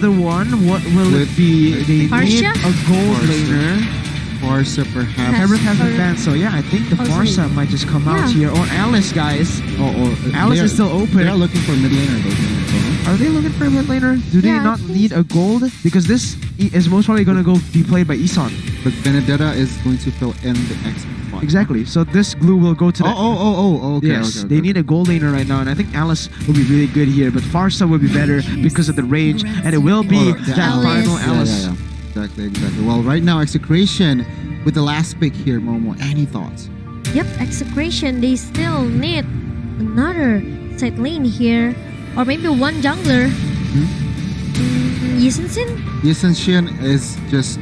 The one, what will it be? They need Farsha? a gold laner. Farsa perhaps. Hebron has advanced, so yeah, I think the Farsa might just come out here. Or Alice, guys. Or Alice is still open. They're looking for a mid laner though. Are they looking for a mid laner? Do they not need a gold? Because this is most probably going to go be played by Isan. But Benedetta is going to fill in the X spot. Exactly. So this glue will go to the... Okay. Yes, they need a gold laner right now, and I think Alice will be really good here, but Farsa will be better because of the range, and it will be that final Alice. Yeah. Exactly. Well, right now, Execration with the last pick here, Momo. Any thoughts? Yep, Execration, they still need another side lane here, or maybe one jungler. Yisenshin is just...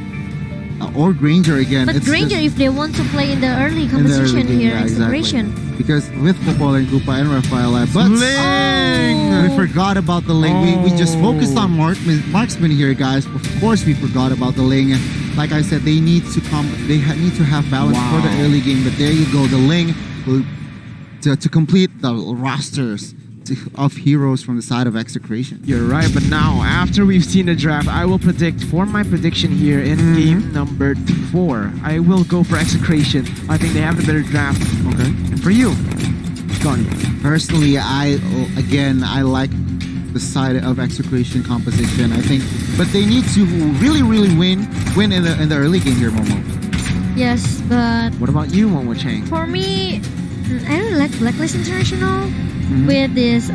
or Granger again. But it's Granger, if they want to play in the early composition here, Execration. Exactly. Because with Popol and Koopa and Rafaela, but we forgot about the Ling. We just focused on marksman here, guys. Of course, we forgot about the Ling. Like I said, they need to need to have balance for the early game. But there you go, the Ling will to complete the rosters of heroes from the side of Execration. You're right, but now after we've seen the draft, I will predict for my prediction here in game number 4. I will go for Execration. I think they have the better draft. Okay. And for you, Johnny. Personally, I like the side of Execration composition. I think, but they need to really win in the early game here, Momo. Yes, but what about you, Momo Chang? For me, I really like Blacklist International with this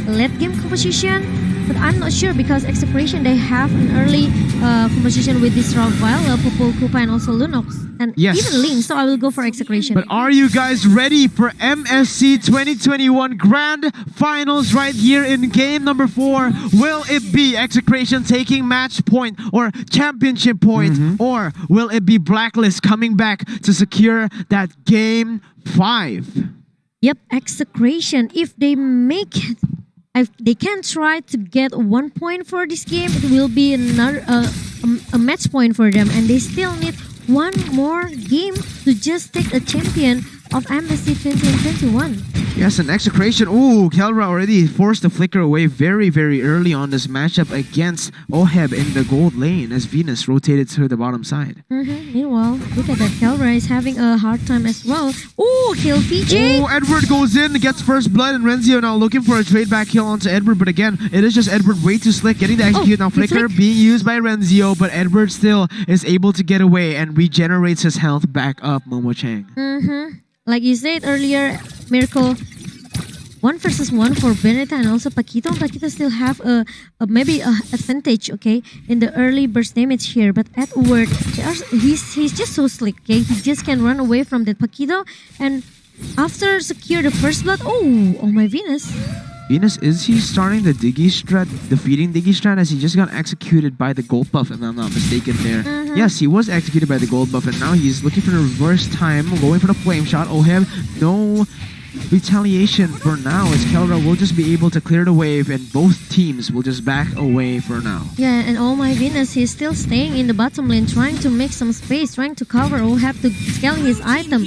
late game composition, but I'm not sure because Execration, they have an early composition with this Rafaela, Popol, Koopa, and also Lunox, and even Ling, so I will go for Execration. But are you guys ready for MSC 2021 Grand Finals right here in game number 4? Will it be Execration taking match point or championship point, or will it be Blacklist coming back to secure that game 5? Yep, Execration, if they make it, if they can try to get 1 point for this game, it will be another a match point for them, and they still need one more game to just take a champion of MSC 2021. Yes, and Execration. Ooh, Kelra already forced the flicker away very early on this matchup against Oheb in the gold lane as Venus rotated to the bottom side. Meanwhile, look at that. Kelra is having a hard time as well. Ooh, kill PJ. Oh, Edward goes in, gets first blood, and Renzio now looking for a trade back kill onto Edward. But again, it is just Edward way too slick, getting the execute now. Flicker being used by Renzio, but Edward still is able to get away and regenerates his health back up, Momo Chang. Like you said earlier, Miracle, 1 versus 1 for Benetta and also Paquito. Paquito still have maybe a advantage, okay, in the early burst damage here. But Edward, he's just so slick, okay. He just can run away from that Paquito, and after secure the first blood, oh my Venus. Venus, is he starting the Diggy strat, defeating Diggy strat, as he just got executed by the gold buff, if I'm not mistaken there. Yes, he was executed by the gold buff, and now he's looking for the reverse time, going for the flame shot. Oheb, no retaliation for now, as Kelra will just be able to clear the wave, and both teams will just back away for now. Yeah, and oh my Venus, he's still staying in the bottom lane, trying to make some space, trying to cover Oheb to scaling his item.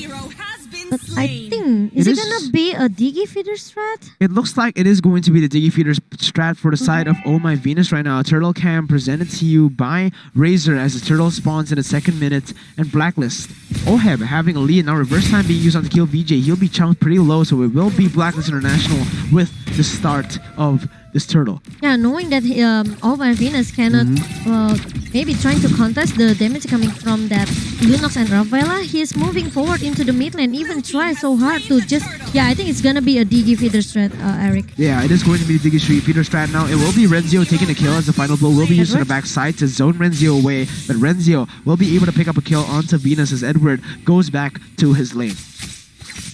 But I think, is it gonna be a Diggy feeder strat? It looks like it is going to be the Diggy feeder strat for the side of Oh My Venus right now. Turtle Cam presented to you by Razor as the turtle spawns in the 2nd minute, and Blacklist. Oheb having a lead now. Reverse time being used on to kill VJ. He'll be chunked pretty low, so it will be Blacklist International with the start of this turtle. Yeah, knowing that Oh My Venus cannot maybe trying to contest the damage coming from that Lunox and Rafaela, he's moving forward into the mid lane, even try so hard to just... Yeah, I think it's gonna be a Diggy feeder strat, Eric. Yeah, it is going to be the Diggy feeder strat now. It will be Renzio taking the kill as the final blow will be used on the backside to zone Renzio away, but Renzio will be able to pick up a kill onto Venus as Edward goes back to his lane.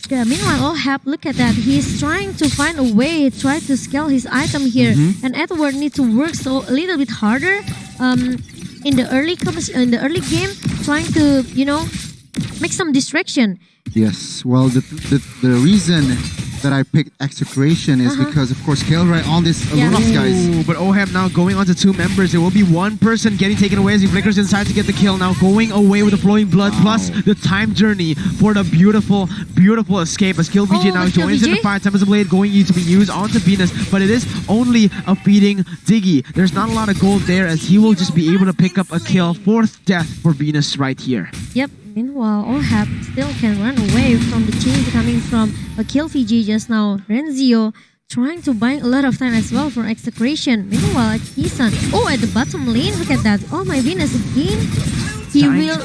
Yeah, meanwhile, Oheb, look at that. He's trying to find a way, try to scale his item here. And Edward needs to work a little bit harder in the early game, trying to, make some distraction. Yes, well, the reason that I picked Execration is because, of course, Kalerai on this Lunox, guys. Ooh, but Oheb now going on to 2 members. There will be 1 person getting taken away as he flickers inside to get the kill. Now going away with the flowing blood plus the time journey for the beautiful, beautiful escape as KillVJ now joins in the fight. Tempest Blade going to be used onto Venus, but it is only a feeding Diggy. There's not a lot of gold there as he will just be able to pick up a kill. 4th death for Venus right here. Yep. Meanwhile, Oheb still can run away from the change coming from a KillVJ just now. Renzio trying to buy a lot of time as well for Execration. Meanwhile, at Isan. Oh, at the bottom lane, look at that. Oh my goodness, again. He will.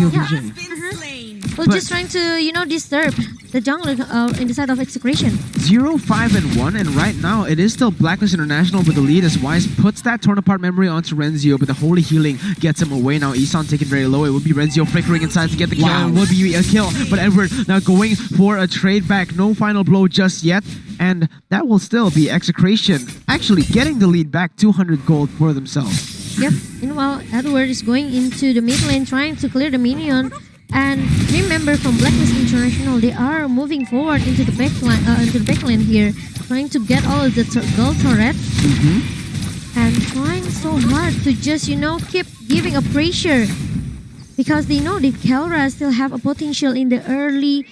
Well, just trying to, you know, disturb the jungler in the side of Execration. 0-5-1, and right now it is still Blacklist International with the lead as Wise puts that torn apart memory onto Renzio, but the holy healing gets him away. Now Isan taken very low. It will be Renzio flickering inside to get the kill. It will be a kill, but Edward now going for a trade back. No final blow just yet, and that will still be Execration actually getting the lead back. 200 gold for themselves. Yep. Meanwhile, Edward is going into the mid lane trying to clear the minion. And remember, from Blacklist International, they are moving forward into the backline here, trying to get all of the gold turrets, and trying so hard to just, you know, keep giving a pressure, because they know that Kalerai still have a potential in the early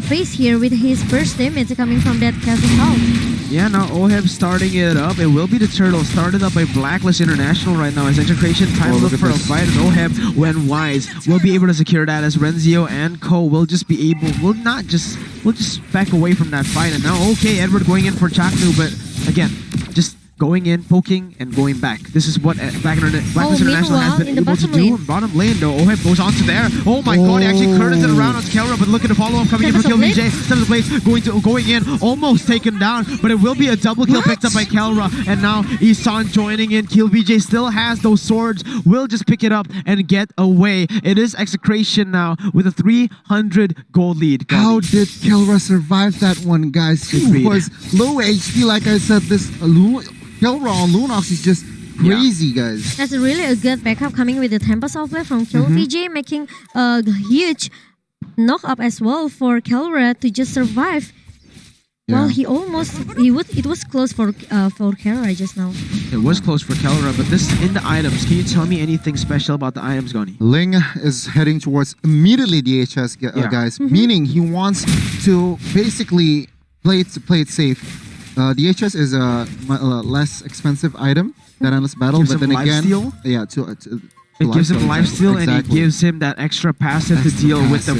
phase here with his burst damage coming from that castle house. Yeah, now Oheb starting it up. It will be the turtle started up by Blacklist International right now as Execration time to look for a fight, and Oheb, when Wise, will be able to secure that as Renzio and Co will just be able, will just back away from that fight. And now, okay, Edward going in for Chaknu, but again, just going in, poking, and going back. This is what Blacklist International has been able to do. In bottom lane, though, Oheb goes on to there. Oh my god, he actually curtis it around on Kalerai, but look at the follow-up coming in for KillVJ. Tempest Blade going in, almost taken down, but it will be a double kill picked up by Kalerai. And now Isan joining in. KillVJ still has those swords, will just pick it up and get away. It is Execration now with a 300 gold lead. How did Kalerai survive that one, guys? He was low HP, like I said. This Kalerai on Lunox is just crazy, guys. That's really a good backup coming with the Tempest Outplay from KillVJ, making a huge knock up as well for Kalerai to just survive. Well, it was close for Kalerai just now. It was close for Kalerai, but this in the items. Can you tell me anything special about the items, Goni? Ling is heading towards immediately DHS, guys, meaning he wants to basically play it safe. DHS is a less expensive item than Endless Battle, but then again, it gives him lifesteal, and it gives him that extra passive to deal with the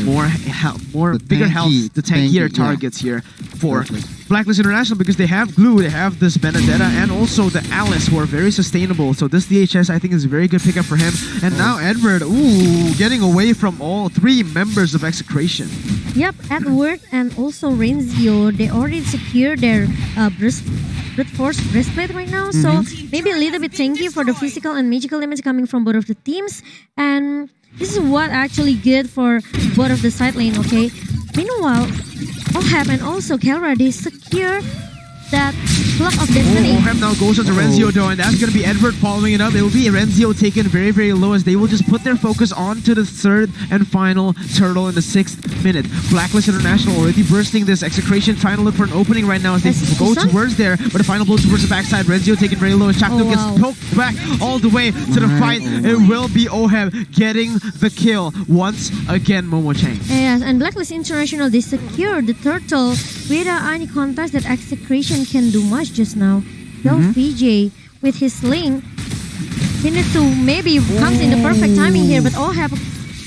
bigger health, the tankier targets here for Blacklist International, because they have Glue, they have this Benedetta, and also the Alice, who are very sustainable. So this DHS, I think, is a very good pickup for him. And now Edward, getting away from all 3 members of Execration. Yep, Edward and also Renzio, they already secured their brute force breastplate right now. So maybe a little bit tanky for the physical and magical damage coming from both of the teams. And this is what actually good for both of the side lane, okay? Meanwhile, Oheb and also Kalerai, they secure that Block of Destiny. Oheb now goes on to Renzio though, and that's going to be Edward following it up. It will be Renzio taken very, very low as they will just put their focus onto the 3rd and final turtle in the 6th minute. Blacklist International already bursting this. Execration trying to look for an opening right now as they go towards there, but the final blow towards the backside. Renzio taken very low, and Chakno gets poked back all the way to the fight. It will be Oheb getting the kill once again, Momo Chang. Yes, and Blacklist International, they secured the turtle without any contest that Execration can do much just now. KillVJ with his sling, he needs to maybe comes in the perfect timing here, but Oheb,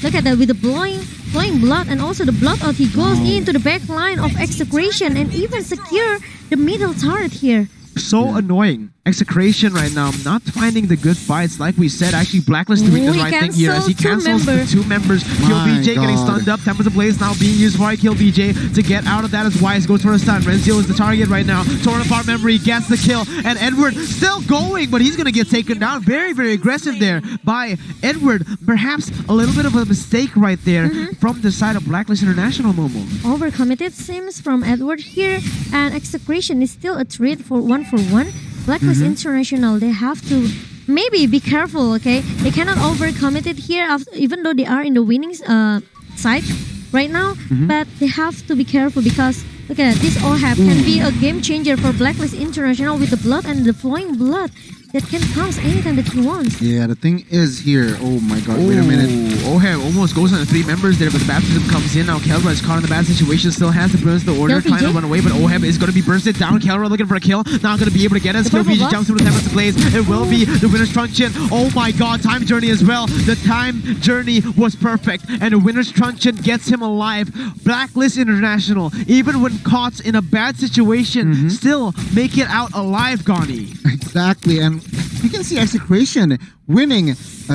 look at that, with the flowing blood and also the blood out, he goes into the back line of Execration and even secure the middle turret here. So annoying. Execration right now, not finding the good fights. Like we said, actually Blacklist doing the right thing here as he cancels the 2 members. KillVJ getting stunned up. Tempest Ablaze now being used by KillVJ to get out of that as Wise goes for a stun. Renzio is the target right now. Torn apart memory gets the kill, and Edward still going, but he's gonna get taken down. Very, very aggressive there by Edward. Perhaps a little bit of a mistake right there from the side of Blacklist International, Momo. Overcommitted seems from Edward here, and Execration is still a threat for 1-for-1. Blacklist International, they have to maybe be careful, okay? They cannot overcommit it here, even though they are in the winning side right now. But they have to be careful because Look at that. This OHAP can be a game changer for Blacklist International with the blood and the flowing blood that can comes anytime that he wants. Yeah, the thing is here. Oh my god, wait a minute. Oheb almost goes on the 3 members there, but the baptism comes in. Now Kelra is caught in the bad situation, still has the burst the order, trying to run away, but Oheb is going to be bursted down. Kelra looking for a kill, not going to be able to get it. Skill Fiji jumps through the Tempest Blaze. It will be the winner's truncheon. Oh my god, time journey as well. The time journey was perfect, and the winner's truncheon gets him alive. Blacklist International, even when caught in a bad situation, still make it out alive, Gani. Exactly, and you can see Execration winning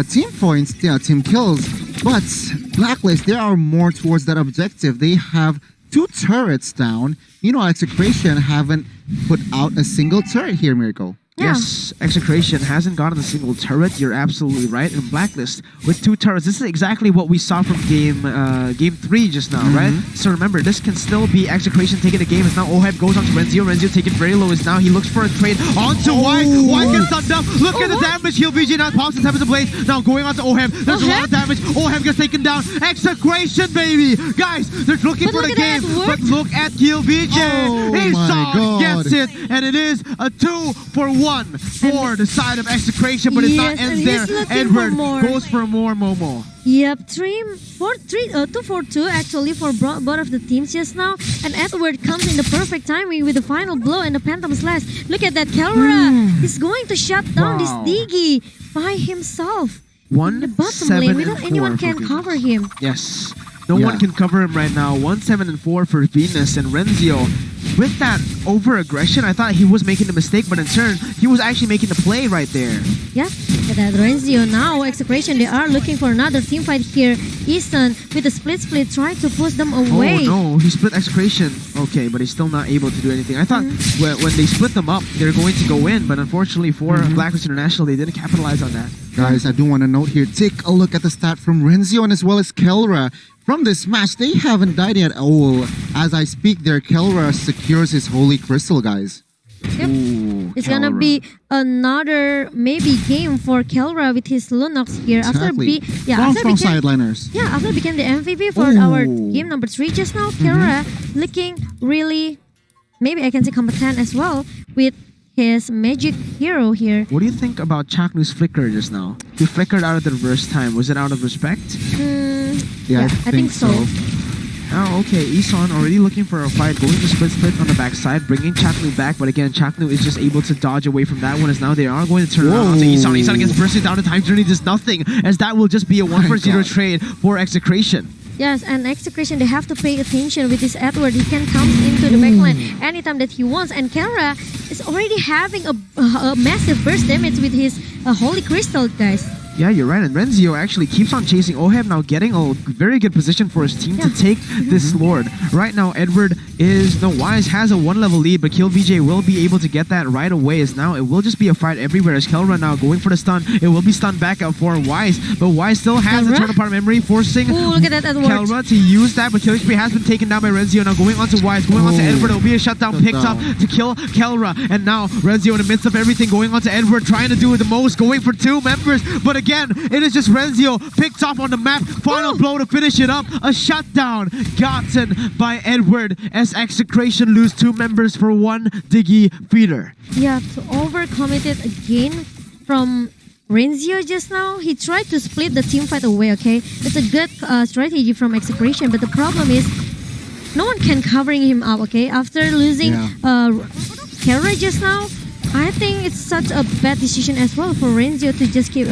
team points, team kills, but Blacklist, they are more towards that objective. They have 2 turrets down. You know, Execration haven't put out a single turret here, Miracle. Yeah. Yes, Execration hasn't gotten a single turret. You're absolutely right. And Blacklist with 2 turrets. This is exactly what we saw from game 3 just now, right? So remember, this can still be Execration taking the game. As now Oheb goes on to Renzio. Renzio taken very low. As now he looks for a trade onto Wise. Wise gets stunned up. Look at the damage. Heal VG now pops the Tempest of Blaze. Now going on to Oheb. There's a lot of damage. Oheb gets taken down. Execration, baby. Guys, they're looking for the game. But look at Heal VG. He gets it. And it is a 2-for-1 for the side of Execration, but it's not ends there. Edward goes for more Momo. Yep, 2 for 2 actually for both of the teams just now. And Edward comes in the perfect timing with the final blow and the Phantom Slash. Look at that, Kelra. He's going to shut down this Diggy by himself. In the bottom lane, without anyone can cover him. Yes. No one can cover him right now. 1-7-4 for Venus and Renzio. With that over-aggression, I thought he was making the mistake, but in turn, he was actually making the play right there. Yeah, look at that. Renzio now, Execration, they are looking for another team fight here. Easton with the split trying to push them away. Oh no, he split Execration. Okay, but he's still not able to do anything. I thought when they split them up, they're going to go in, but unfortunately for Blacklist International, they didn't capitalize on that. Guys, I do want to note here, take a look at the stat from Renzio and as well as Kelra. From this match, they haven't died yet. Oh, as I speak there, Kelra secures his Holy Crystal, guys. Yep. Ooh, it's gonna be another maybe game for Kelra with his Lunox here. Exactly. After Strong sideliners. Yeah, after became the MVP for our game number 3 just now, Kelra looking really, maybe I can say competent as well with his magic hero here. What do you think about Chaknu's flicker just now? He flickered out of the reverse time. Was it out of respect? Yeah, I think so. Oh, okay. Isan already looking for a fight, going to split on the backside, bringing Chaknu back, but again, Chaknu is just able to dodge away from that one, as now they are going to turn around onto Isan. Isan gets bursted down the time journey, does nothing, as that will just be a 1-for-0 trade for Execration. Yes, and Execration, they have to pay attention with this Edward. He can come into the backline anytime that he wants. And Kelra is already having a massive burst damage with his Holy Crystal, guys. Yeah, you're right. And Renzio actually keeps on chasing Oheb, now getting a very good position for his team to take this Lord. Right now, Edward Wise has a 1-level lead, but Kill VJ will be able to get that right away, as now it will just be a fight everywhere. As Kelra now going for the stun, it will be stunned back out for Wise, but Wise still has the turn apart memory, forcing look at that, Kelra to use that, but Kill HP has been taken down by Renzio. Now going on to Wise, going on to Edward, it will be a shutdown picked up to kill Kelra, and now Renzio in the midst of everything, going on to Edward, trying to do the most, going for 2 members, but again, it is just Renzio picked off on the map. Final blow to finish it up. A shutdown gotten by Edward as Execration lose 2 members for 1 Diggy feeder. Yeah, to overcome it again from Renzio just now. He tried to split the team fight away, okay? It's a good strategy from Execration, but the problem is no one can covering him up, okay? After losing Kelra just now, I think it's such a bad decision as well for Renzio to just keep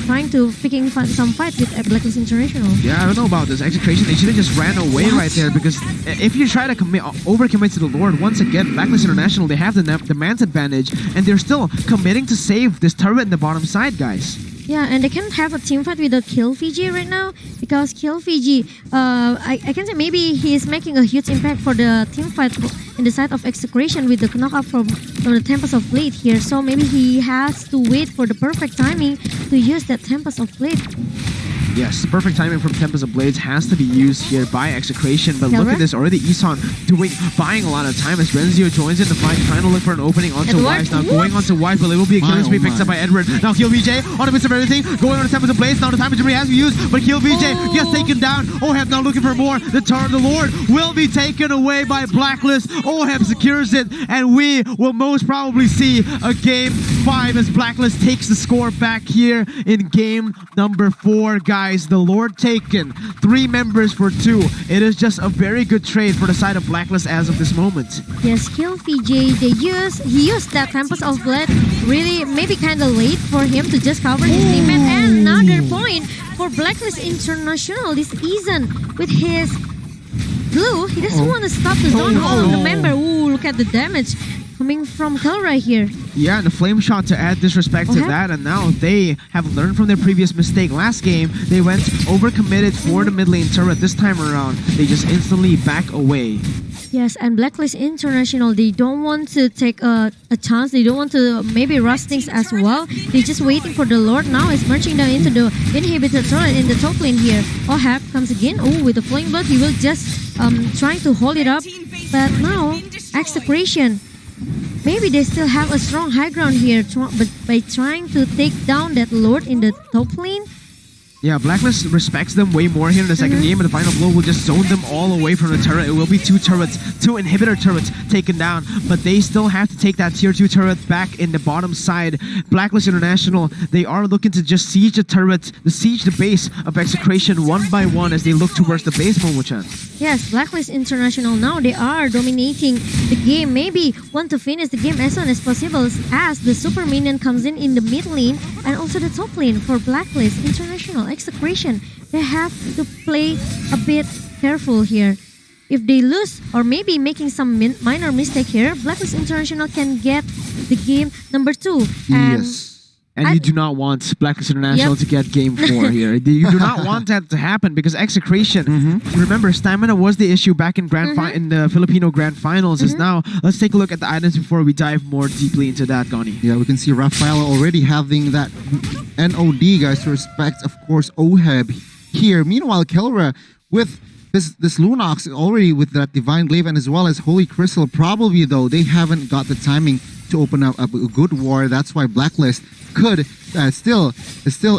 trying to picking some fight with Blacklist International. Yeah, I don't know about this. Execration, they should have just ran away right there, because if you try to overcommit to the Lord, once again, Blacklist International, they have the man's advantage, and they're still committing to save this turret in the bottom side, guys. Yeah, and they can't have a team fight with Kill Fiji right now, because Kill Fiji, I can say maybe he's making a huge impact for the team fight in the side of Execration with the knockout from the Tempest of Blade here. So maybe he has to wait for the perfect timing to use that Tempest of Blade. Yes, perfect timing from Tempest of Blades has to be used here by Execration, but look at this, already Isan buying a lot of time as Renzio joins in the fight, trying to look for an opening onto Wise. Now going onto Wise, but it will be a killing spree picked up by Edward. Now Kill VJ on a bit of everything, going on to Tempest of Blades. Now the time has to be used, but Kill VJ gets taken down. Oheb now looking for more. The Tower of the Lord will be taken away by Blacklist. Oheb secures it, and we will most probably see a game 5 as Blacklist takes the score back here in game number 4, guys. The Lord taken, 3 members for 2. It is just a very good trade for the side of Blacklist as of this moment. Yes, Kill VJ, he used that Tempest of Blood really maybe kind of late for him to just cover his teammate. And another point for Blacklist International, this Isan with his blue, he doesn't want to stop the zone hole of the member. Ooh, look at the damage coming from Kelra here. Yeah, and the flame shot to add disrespect to that, and now they have learned from their previous mistake. Last game, they went overcommitted for the mid lane turret. This time around, they just instantly back away. Yes, and Blacklist International, they don't want to take a chance. They don't want to maybe rush things as well. They're just waiting for the Lord. Now is marching down into the inhibitor turret in the top lane here. Oheb comes again. Oh, with the flame blood, he will just trying to hold it up. But now, Execration, maybe they still have a strong high ground here, but by trying to take down that Lord in the top lane. Yeah, Blacklist respects them way more here in the second game, but the final blow will just zone them all away from the turret. It will be 2 turrets, 2 inhibitor turrets taken down, but they still have to take that tier 2 turret back in the bottom side. Blacklist International, they are looking to just siege the turret, siege the base of Execration one by one as they look towards the base, Momo-chan. Yes, Blacklist International now, they are dominating the game. Maybe want to finish the game as soon as possible as the super minion comes in the mid lane and also the top lane for Blacklist International. Execration, they have to play a bit careful here. If they lose or maybe making some minor mistake here, Blacklist International can get the game number 2. And yes. And you do not want Blacklist International to get game 4 here. You do not want that to happen because Execration, remember, stamina was the issue back in in the Filipino Grand Finals. Is now, let's take a look at the items before we dive more deeply into that, Gani. Yeah, we can see Rafaela already having that NOD, guys, to respect, of course, Oheb here. Meanwhile, Kelra with this Lunox already with that Divine Glaive and as well as Holy Crystal. Probably, though, they haven't got the timing to open up a good war. That's why Blacklist could still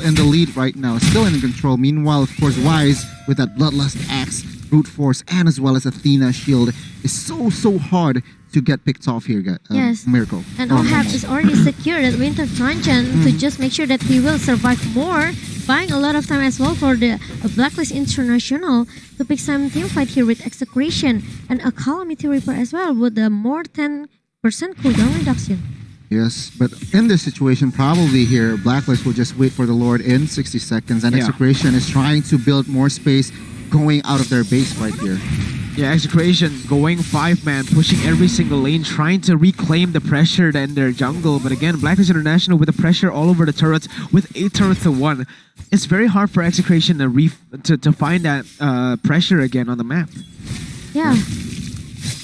in the lead right now, still in control. Meanwhile, of course, Wise with that Bloodlust Axe, Brute Force, and as well as Athena Shield is so hard to get picked off here, yes. Miracle. And Oheb is already secured at Winter Truncheon to just make sure that he will survive more, buying a lot of time as well for the Blacklist International to pick some team fight here with Execration and a Calamity Reaper as well with the more 10% cooldown reduction. Yes, but in this situation, probably here, Blacklist will just wait for the Lord in 60 seconds, and Execration is trying to build more space going out of their base right here. Yeah, Execration going 5-man, pushing every single lane, trying to reclaim the pressure in their jungle. But again, Blacklist International with the pressure all over the turrets, with 8 turrets to 1. It's very hard for Execration to find that pressure again on the map. Yeah.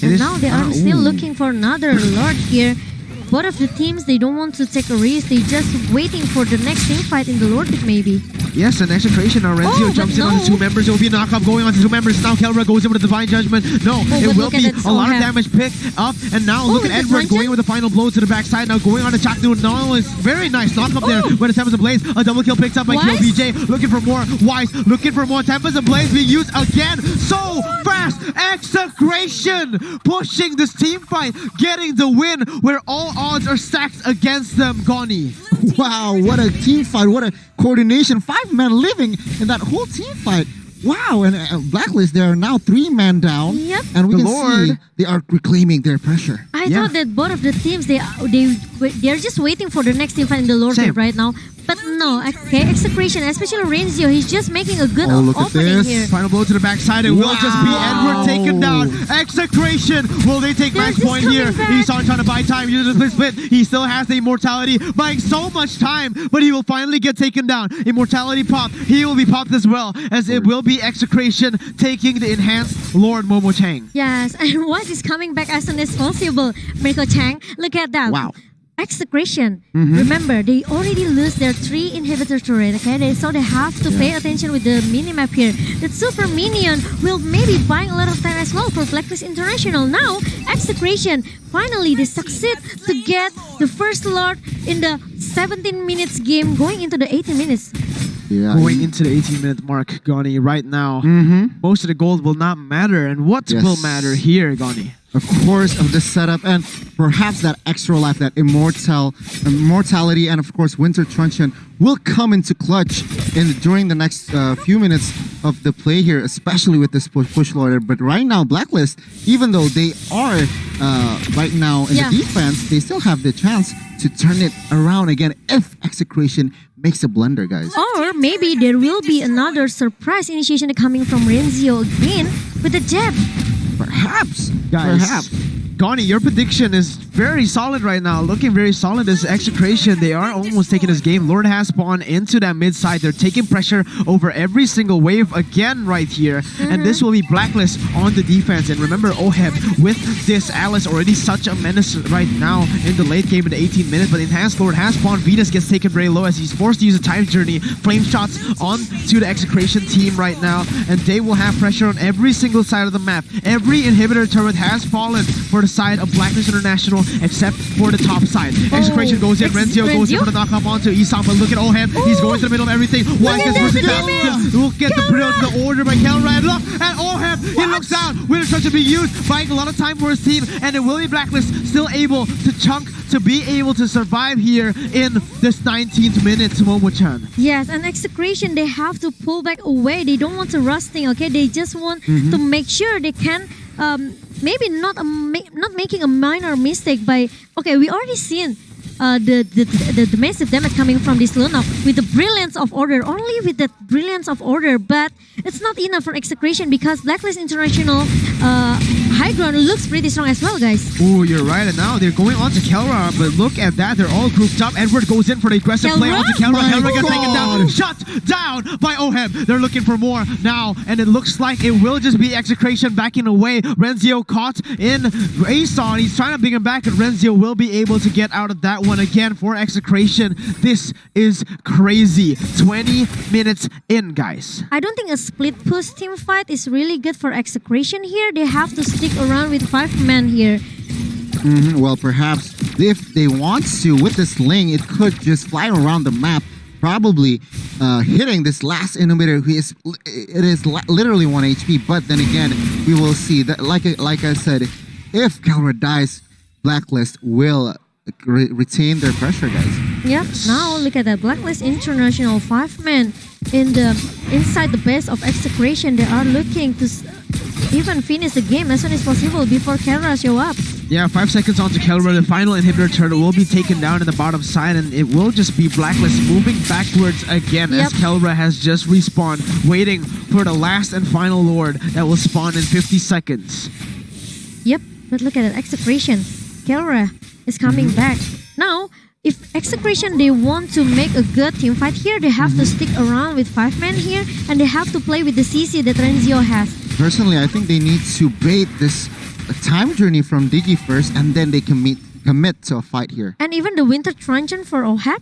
And now they are still looking for another Lord here. Both of the teams, they don't want to take a risk. They're just waiting for the next team fight in the Lord Pit, maybe. Yes, and Execration now. Renzio jumps in on the 2 members. It will be a knockup going on to 2 members. Now Kelra goes in with the Divine Judgment. No, it will be a lot of damage picked up. And now look at Edward going with the final blow to the backside. Now going on to Chakdu. No, it's very nice knockup there. When the Tempest of Blaze, a double kill picked up by Kill VJ. Looking for more. Wise looking for more. Tempest of Blaze being used again. So fast. Execration pushing this team fight, getting the win where all odds are stacked against them, Gani. Wow, what a team fight, what a coordination. 5-man living in that whole team fight. Wow, and Blacklist, they are now 3-man down. Yep. And we can see they are reclaiming their pressure. I thought that both of the teams, they're just waiting for the next team fight in the Lord Pit right now. But no, okay, Execration, especially Renzio, he's just making a good opening here. Final blow to the backside. It will just be Edward taken down. Execration, will they take max point here? He's trying to buy time. Uses the split. He still has the immortality, buying so much time, but he will finally get taken down. Immortality pop. He will be popped as well, as it will be Execration taking the enhanced Lord Momo Chang. Yes, and Wise is coming back as soon as possible. Mirko Chang, look at that. Wow. Execration. Remember, they already lose their 3 inhibitor turret, okay? So they have to pay attention with the minimap here. That super minion will maybe buying a lot of time as well for Blacklist International. Now, Execration, finally they succeed to get the first Lord in the 17 minutes game going into the 18 minutes. Yeah. Going into the 18-minute mark, Gani, right now, most of the gold will not matter. And what will matter here, Gani? Of course, of the setup and perhaps that extra life, that immortality, and of course Winter Truncheon will come into clutch during the next few minutes of the play here, especially with this push lord. But right now, Blacklist, even though they are right now in the defense, they still have the chance to turn it around again if Execration makes a blunder, guys. Or maybe there will be another surprise initiation coming from Renzio again with the jab. Perhaps. Guys, Perhaps. Gani, your prediction is very solid right now. Looking very solid. This Execration, they are almost taking this game. Lord has spawned into that mid side. They're taking pressure over every single wave again right here. And this will be Blacklist on the defense. And remember, Oheb with this Alice already such a menace right now in the late game in the 18 minutes. But Enhanced Lord has spawned. Venus gets taken very low as he's forced to use a time journey. Flame shots on to the Execration team right now. And they will have pressure on every single side of the map. Every inhibitor turret has fallen for the side of Blacklist International except for the top side. Execration goes in. Renzio goes in for the knockup onto Isam. But look at Oheb. He's going to the middle of everything. Why gets pushed down? Look at the brilliant the order by Kelra. And look at Oheb. He looks down. Winter Truncheon being used, buying a lot of time for his team. And it will be Blacklist still able to chunk to be able to survive here in this 19th minute, Momo-chan. Yes, and Execration, they have to pull back away. They don't want to rusting, okay? They just want to make sure they can maybe not making a minor mistake by... Okay, we already seen the massive damage coming from this Luna with the brilliance of order, only with that brilliance of order, but it's not enough for Execration because Blacklist International high ground looks pretty strong as well, guys. Oh, you're right. And now they're going on to Kelra, but look at that. They're all grouped up. Edward goes in for the aggressive play onto Kelra. Kelra gets taken down. Shut down by Oheb. They're looking for more now, and it looks like it will just be Execration backing away. Renzio caught in Aeson. He's trying to bring him back, and Renzio will be able to get out of that one again for Execration. This is crazy. 20 minutes in, guys. I don't think a split push team fight is really good for Execration here. They have to stick around with 5 men here. Well, perhaps if they want to, with this Ling, it could just fly around the map, probably hitting this last inhibitor who is literally 1 HP. But then again, we will see that, like I said, if Kelra dies, Blacklist will retain their pressure, guys. Yep. Now look at that. Blacklist International 5 men inside the base of Execration. They are looking to even finish the game as soon as possible before Kelra show up. Yeah, 5 seconds onto Kelra. The final inhibitor turret will be taken down in the bottom side, and it will just be Blacklist moving backwards again as Kelra has just respawned, waiting for the last and final Lord that will spawn in 50 seconds. Yep, but look at that. Execration. Kelra is coming back. Now, if Execration, they want to make a good team fight here, they have to stick around with 5 men here, and they have to play with the CC that Renzio has. Personally, I think they need to bait this time journey from Diggy first, and then they can commit to a fight here. And even the Winter Truncheon for Oheb.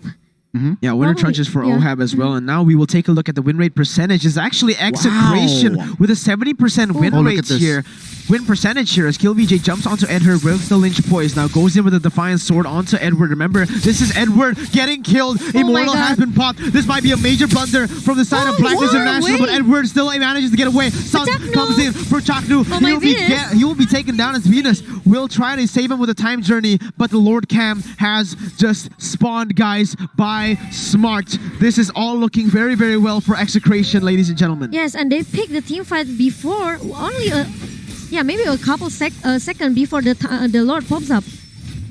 Yeah, Winter Truncheon for Oheb as well. And now we will take a look at the win rate percentage. It's actually Execration with a 70% win rate here. Win percentage here as KillVJ jumps onto Edward with the Lynch Poise. Now goes in with a Defiant Sword onto Edward. Remember, this is Edward getting killed. Immortal has been popped. This might be a major blunder from the side of Blacklist International, but Edward still manages to get away. Sun comes in for Chaknu. He will be taken down as Venus will try to save him with a time journey, but the Lord Cam has just spawned, guys, by Smart. This is all looking very, very well for Execration, ladies and gentlemen. Yes, and they picked the team fight before only maybe a couple seconds before the Lord pops up.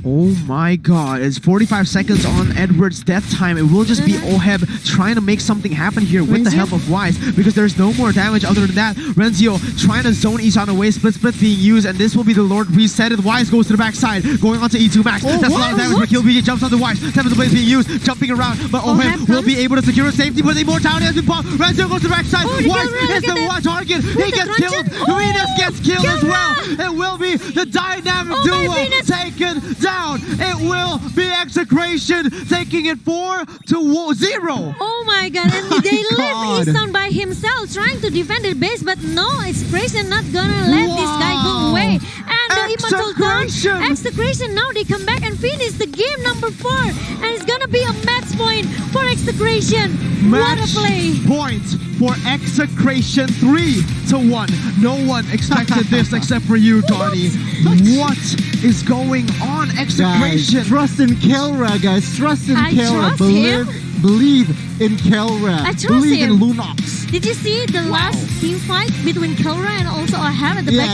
Oh my god, it's 45 seconds on Edward's death time. It will just be Oheb trying to make something happen here with the help of Wise, because there's no more damage other than that. Renzio trying to zone Isan away, split being used, and this will be the Lord resetted. Wise goes to the backside, going on to E2 Max. That's a lot of damage, but KillVJ jumps on the Wise. 7th place being used, jumping around, but Oheb will be able to secure safety, but the immortality has been popped. Renzio goes to the backside. Wise is the target. He gets killed. Venus gets killed as well. It will be the dynamic duo taken down. down. It will be Execration taking it 4-0. Oh my god, and they left God. Easton by himself trying to defend the base, but no, Execration not gonna let this guy go away. And the Immortal Dawn, Execration! Execration now they come back and finish the game number 4. And it's gonna be a match point for Execration. What a Match play. point for Execration 3-1. No one expected this except for you, Donnie. What is going on, Guys, Execration? trust in Kelra, guys. Trust in I Kelra. trust him. Believe in Kelra. I trust Believe him. in Lunox. Did you see the last team fight between Kelra and also Ahab at the Yeah, back?